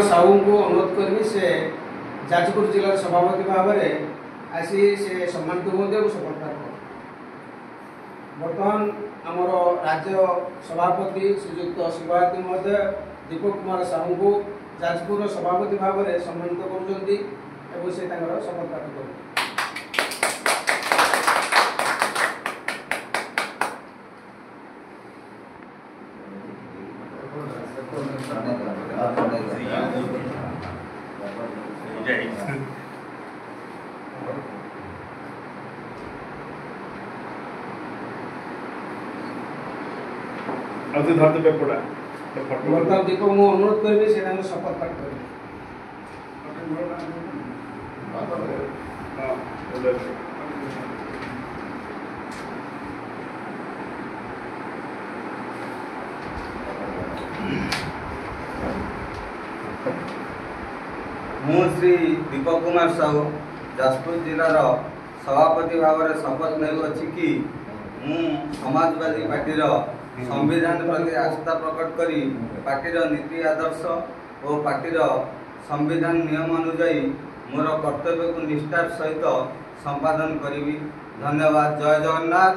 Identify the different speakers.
Speaker 1: साहू को अनुरोध करी से जाजपुर जिलार सभापति भाव में आसी से सम्मानित होते सफलता बर्तमान आमर राज्य सभापति श्रीजुक्त शिवभारती महोदय दीपक कुमार साहू को जाजपुर सभापति भाव में सम्मानित कर सफलता कर बर्तमान दीपक मु अनुरोध करी से शपथ पाठ कर
Speaker 2: मु श्री दीपक कुमार साहू जाजपुर जिलार सभापति भाव में शपथ नेउछि कि मु समाजवादी पार्टी संविधान प्रति आस्था प्रकट करी पार्टी नीति आदर्श और पार्टी संविधान नियम अनुजाई मोर कर्तव्य को निष्ठार सहित संपादन करी। धन्यवाद। जय जगन्नाथ।